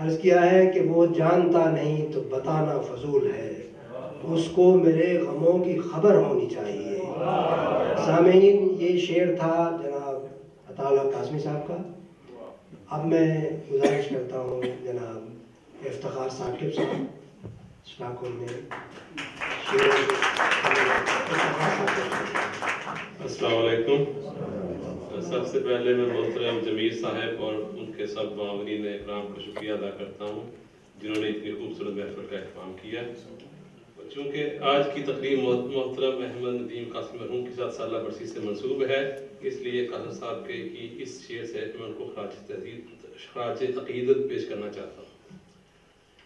عرض کیا ہے کہ وہ جانتا نہیں تو بتانا فضول ہے، اس کو میرے غموں کی خبر ہونی چاہیے۔ سامعین، یہ شعر تھا جناب عطا اللہ قاسمی صاحب کا۔ اب میں گزارش کرتا ہوں جناب افتخار ثاقب صاحب اسٹاک ہوم میں السلام علیکم۔ سب سے پہلے میں محترم جمیل صاحب اور ان کے سب معاونین اکرام کا شکریہ ادا کرتا ہوں جنہوں نے اتنی خوبصورت محفل کا اہتمام کیا۔ چونکہ آج کی تقریب محترم احمد ندیم قاسمی مرحوم کی 7 سالہ برسی سے منسوب ہے، اس لیے قاسم صاحب کے کی اس شعر سے میں ان کو خراج عقیدت پیش کرنا چاہتا ہوں۔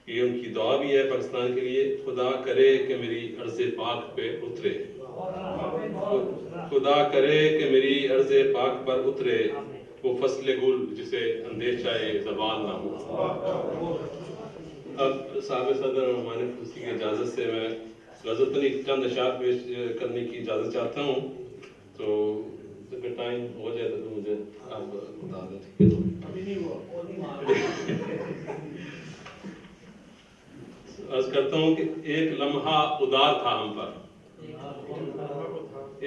یہ ان کی دعا بھی ہے پاکستان کے لیے: خدا کرے کہ میری عرض پاک پہ اترے، خدا کرے کہ میری عرض پاک پر اترے، وہ فصل گل جسے اندیشہ زوال نہ ہو۔ اب صاحب صدر اور مہمان خصوصی کی اجازت سے میں غزلتنی چند اشعار پیش کرنے کی اجازت چاہتا ہوں، تو اگر ٹائم ہو جائے تو مجھے آپ بتا دیں۔ عرض کرتا ہوں کہ ایک لمحہ ادار تھا ہم پر،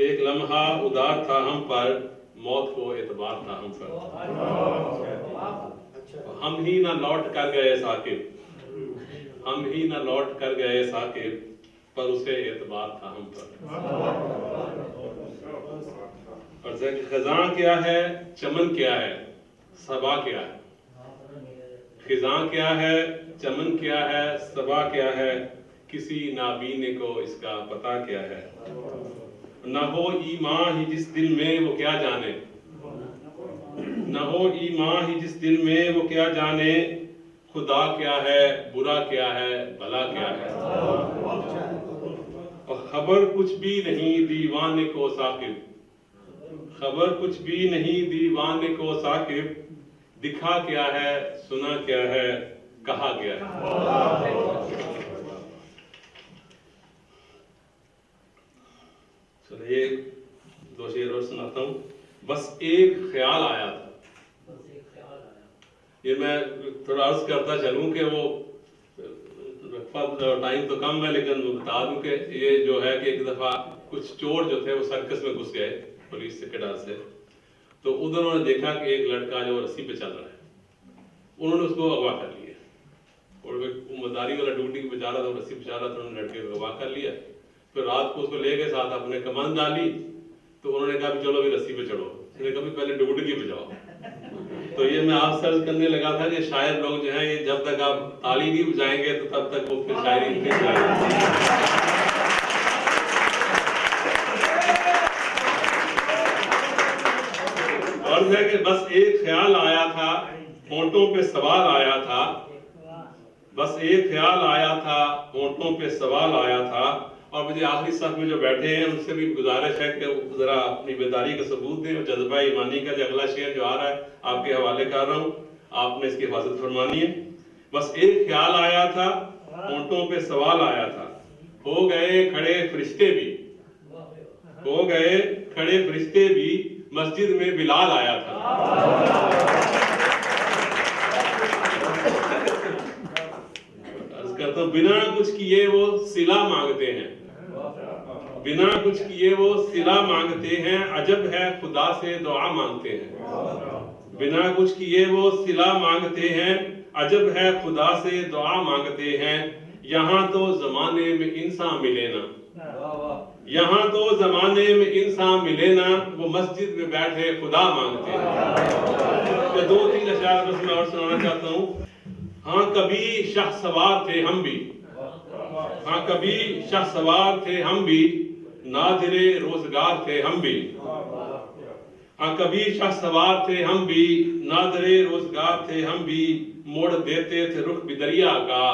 ایک لمحہ ادار تھا ہم پر، موت کو اعتبار تھا ہم پر، ہم ہی نہ لوٹ کر گئے ثاقب، ہم ہی نہ لوٹ کر گئے ثاقب، پر اسے اعتبار تھا ہم پر۔ اور خزاں کیا ہے، چمن کیا ہے، صبا کیا ہے، خزاں کیا ہے، چمن کیا ہے، صبا کیا ہے، کسی نابین کو اس کا پتہ کیا ہے۔ نہ ہو ایمان ہی جس دل میں وہ کیا جانے، نہ ہو ایمان ہی جس دل میں وہ کیا جانے، خدا کیا ہے، برا کیا ہے، بھلا کیا ہے۔ اور خبر کچھ بھی نہیں دیوانے کو ثاقب، خبر کچھ بھی نہیں دیوانے کو ثاقب، دکھا کیا ہے، سنا کیا ہے، کہا کیا ہے۔ چلیے 2 شعر اور سناتا ہوں۔ بس ایک خیال آیا تھا، یہ میں تھوڑا عرض کرتا چلوں کہ وہ ٹائم تو کم ہے، لیکن بتا دوں کہ یہ جو ہے کہ ایک دفعہ کچھ چور جو تھے وہ سرکس میں گھس گئے پولیس کے ڈر سے، تو ادھر انہوں نے دیکھا کہ ایک لڑکا جو رسی پہ چل رہا ہے، انہوں نے اس کو اغوا کر لیا، اور مداری والا ڈیوٹی پہ جا رہا تھا، رسی پہ چل رہا تھا، انہوں نے لڑکے کو اغوا کر لیا۔ پھر رات کو اس کو لے کے ساتھ اپنے کمان ڈالی، تو انہوں نے کہا چلو ابھی رسی پہ چڑھو، اس نے کہا پہلے ڈیوٹی پہ جاؤ۔ تو یہ میں آپ سے عرض کرنے لگا تھا کہ شاعر لوگ جو ہیں یہ جب تک آپ تالی نہیں بجائیں گے تو تب تک وہ پھر شاعری نہیں جائیں گے۔ عرض ہے کہ بس ایک خیال آیا تھا، ہونٹوں پہ سوال آیا تھا، بس ایک خیال آیا تھا، ہونٹوں پہ سوال آیا تھا۔ اور مجھے آخری صف میں جو بیٹھے ہیں ان سے بھی گزارش ہے کہ ذرا اپنی بیداری کا ثبوت دیں، اور جذبہ ایمانی کا جو اگلا شعر جو آ رہا ہے آپ کے حوالے کر رہا ہوں، آپ نے اس کی حفاظت فرمانی ہے۔ بس ایک خیال آیا تھا، ہونٹوں پہ سوال آیا تھا، ہو گئے کھڑے فرشتے بھی، ہو گئے کھڑے فرشتے بھی، مسجد میں بلال آیا تھا۔ عرض کرتا ہوں بنا کچھ کیے وہ صلہ مانگتے ہیں، بنا کچھ کیے وہ صلہ مانگتے ہیں، عجب ہے خدا سے دعا مانگتے ہیں، بنا کچھ کیے وہ صلہ مانگتے ہیں، عجب ہے خدا سے دعا مانگتے ہیں۔ یہاں تو زمانے میں انسان ملے نا، یہاں تو زمانے میں انسان ملے نا، وہ مسجد میں بیٹھے خدا مانگتے ہیں۔ یہ 2-3 اشعار بس میں اور سنانا چاہتا ہوں۔ ہاں کبھی شاہ سوار تھے ہم بھی، ہاں کبھی شاہ سوار تھے ہم بھی، نادر روزگار تھے ہم بھی، ہاں کبھی شاہ سوار تھے ہم بھی، نادر روزگار تھے ہم بھی، موڑ دیتے تھے رخ بھی دریا کا،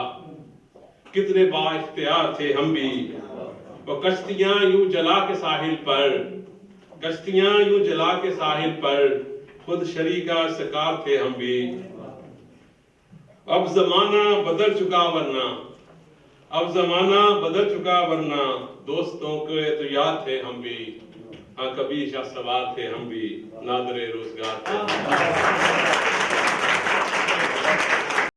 کتنے با اختیار تھے ہم بھی۔ وہ کشتیاں یوں جلا کے ساحل پر، کشتیاں یوں جلا کے ساحل پر، خود شریکہ شکار تھے ہم بھی۔ اب زمانہ بدل چکا ورنہ، اب زمانہ بدل چکا ورنہ، دوستوں کے تو یاد تھے ہم بھی، ہاں کبھی شاہ سوار تھے ہم بھی، نادر روزگار تھے ہم بھی۔